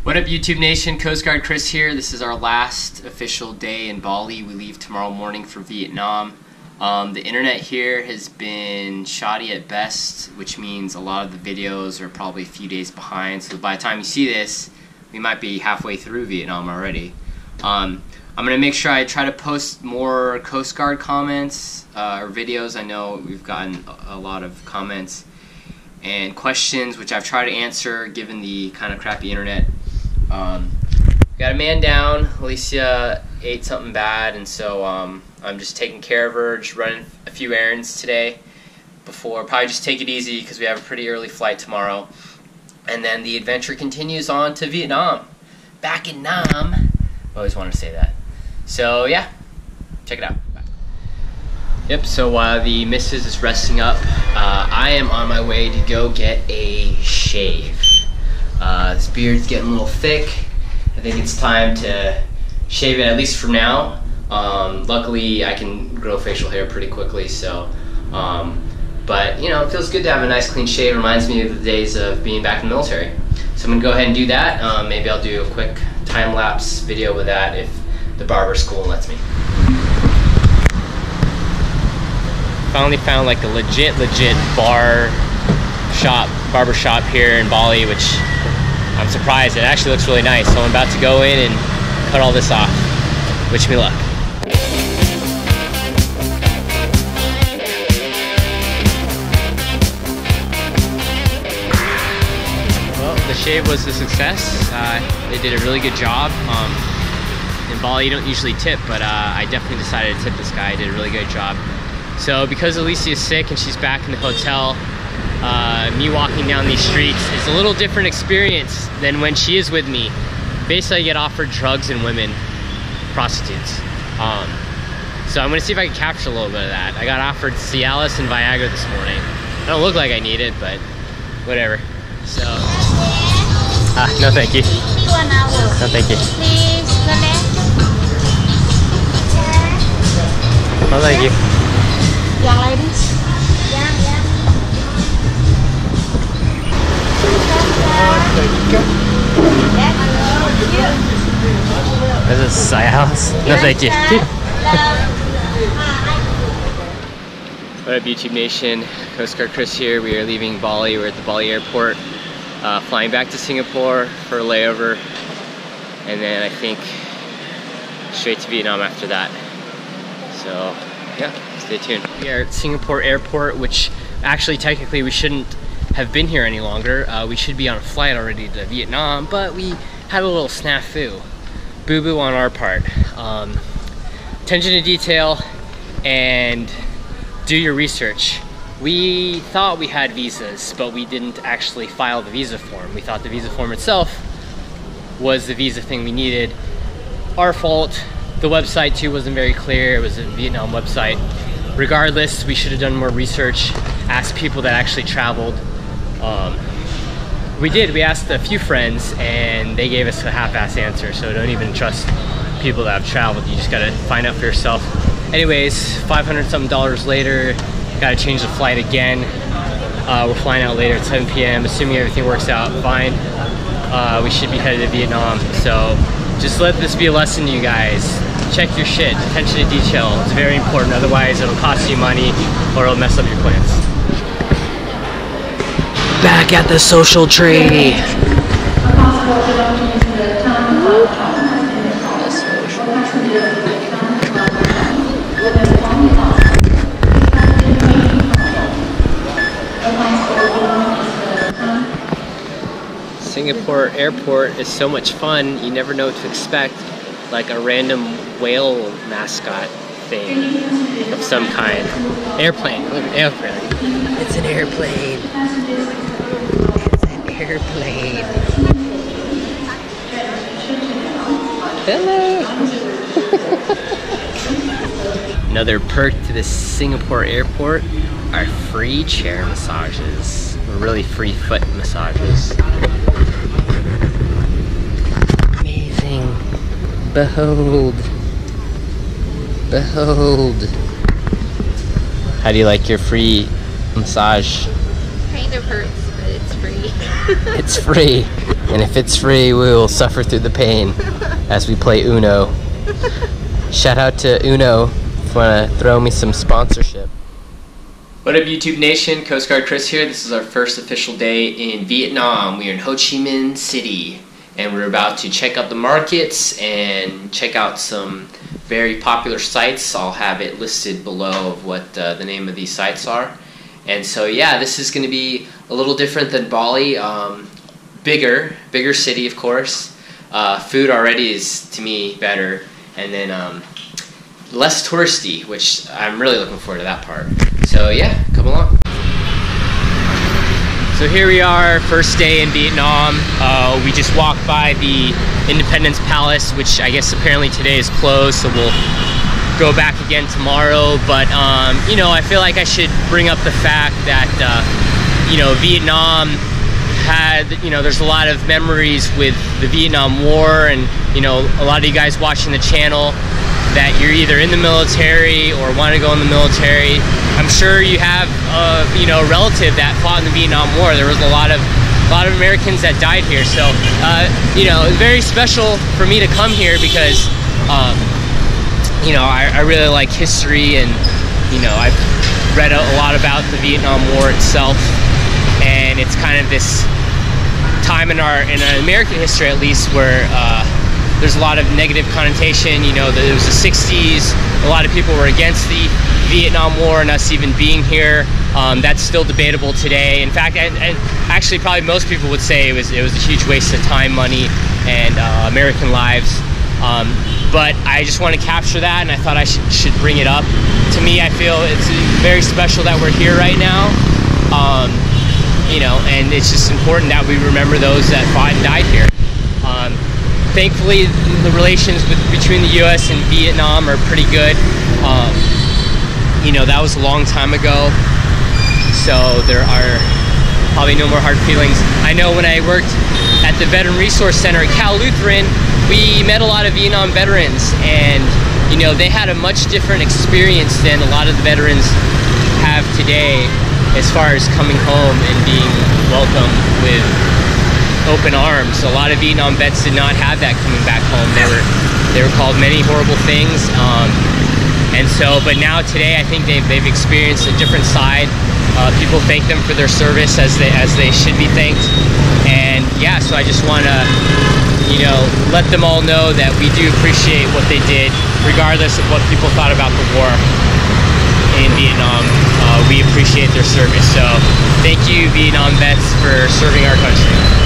What up, YouTube Nation? Coast Guard Chris here. This is our last official day in Bali. We leave tomorrow morning for Vietnam. The internet here has been shoddy at best, which means a lot of the videos are probably a few days behind. So by the time you see this, we might be halfway through Vietnam already. I'm going to make sure I try to post more Coast Guard comments or videos. I know we've gotten a lot of comments and questions, which I've tried to answer given the kind of crappy internet. Got a man down. Alicia ate something bad, and so I'm just taking care of her, just running a few errands today before probably just take it easy because we have a pretty early flight tomorrow, and then the adventure continues on to Vietnam. Back in Nam. I always wanted to say that. So yeah, check it out. Bye. Yep, so while the missus is resting up, I am on my way to go get a shave. This beard's getting a little thick. I think it's time to shave it, at least for now. Luckily, I can grow facial hair pretty quickly, so. But, you know, it feels good to have a nice clean shave. It reminds me of the days of being back in the military. So I'm going to go ahead and do that. Maybe I'll do a quick time-lapse video with that if the barber school lets me. Finally found like a legit barber shop here in Bali, which I'm surprised. It actually looks really nice. So I'm about to go in and cut all this off. Wish me luck. Well, the shave was a success. They did a really good job. In Bali, you don't usually tip, but I definitely decided to tip this guy. He did a really good job. So because Alicia is sick and she's back in the hotel, me walking down these streets is a little different experience than when she is with me. Basically, I get offered drugs and women, prostitutes. So I'm gonna see if I can capture a little bit of that. I got offered Cialis and Viagra this morning. I don't look like I need it, but whatever. So, no thank you. No thank you. No thank you. Young ladies? This is Cialis? No thank you. What up, YouTube Nation? Coast Guard Chris here. We are leaving Bali. We're at the Bali airport, flying back to Singapore for a layover, and then I think straight to Vietnam after that. So yeah, stay tuned. We are at Singapore airport, which actually technically we shouldn't have been here any longer. We should be on a flight already to Vietnam, but we had a little snafu. Boo-boo on our part. Attention to detail and do your research. We thought we had visas, but we didn't actually file the visa form. We thought the visa form itself was the visa thing we needed. Our fault. The website too wasn't very clear. It was a Vietnam website. Regardless, we should have done more research, asked people that actually traveled. We did. We asked a few friends and they gave us a half-ass answer, so don't even trust people that have traveled. You just gotta find out for yourself. Anyways, $500-something later, gotta change the flight again. We're flying out later at 7 p.m. Assuming everything works out fine, we should be headed to Vietnam. So just let this be a lesson to you guys. Check your shit. Attention to detail. It's very important. Otherwise, it'll cost you money or it'll mess up your plans. Back at the social tree. Singapore airport is so much fun, you never know what to expect. Like a random whale mascot thing of some kind. Airplane, look, airplane. It's an airplane. It's an airplane. Hello! Another perk to the Singapore airport are free chair massages. Really free foot massages. Amazing. Behold. Behold. How do you like your free massage? Kind of hurts, but it's free. It's free. And if it's free, we will suffer through the pain as we play Uno. Shout out to Uno if you want to throw me some sponsorship. What up, YouTube Nation? Coast Guard Chris here. This is our first official day in Vietnam. We are in Ho Chi Minh City, and we're about to check out the markets and check out some very popular sites. I'll have it listed below of what the name of these sites are. And so yeah, this is going to be a little different than Bali. Bigger city, of course. Food already is, to me, better. And then less touristy, which I'm really looking forward to that part. So yeah, come along. So here we are, first day in Vietnam. We just walked by the Independence Palace, which I guess apparently today is closed, so we'll go back again tomorrow. But you know, I feel like I should bring up the fact that you know, Vietnam had, you know, there's a lot of memories with the Vietnam War, and you know, a lot of you guys watching the channel that you're either in the military or want to go in the military. I'm sure you have you know, a relative that fought in the Vietnam War. There was a lot of Americans that died here, so you know, it's very special for me to come here because you know, I really like history, and you know, I've read a lot about the Vietnam War itself, and it's kind of this time in American history, at least, where there's a lot of negative connotation. You know, it was the 60s, a lot of people were against the Vietnam War and us even being here. That's still debatable today. In fact, and actually probably most people would say it was a huge waste of time, money, and American lives. But I just want to capture that, and I thought I should bring it up. To me, I feel it's very special that we're here right now. You know, and it's just important that we remember those that fought and died here. Thankfully, the relations between the U.S. and Vietnam are pretty good. You know, that was a long time ago, so there are probably no more hard feelings. I know when I worked at the Veteran Resource Center at Cal Lutheran, we met a lot of Vietnam veterans, and you know, they had a much different experience than a lot of the veterans have today, as far as coming home and being welcomed with open arms. A lot of Vietnam vets did not have that coming back home. They were called many horrible things, and so, but now today, I think they've experienced a different side. People thank them for their service as they should be thanked, and yeah, so I just want to, you know, let them all know that we do appreciate what they did, regardless of what people thought about the war in Vietnam. We appreciate their service. So thank you, Vietnam vets, for serving our country.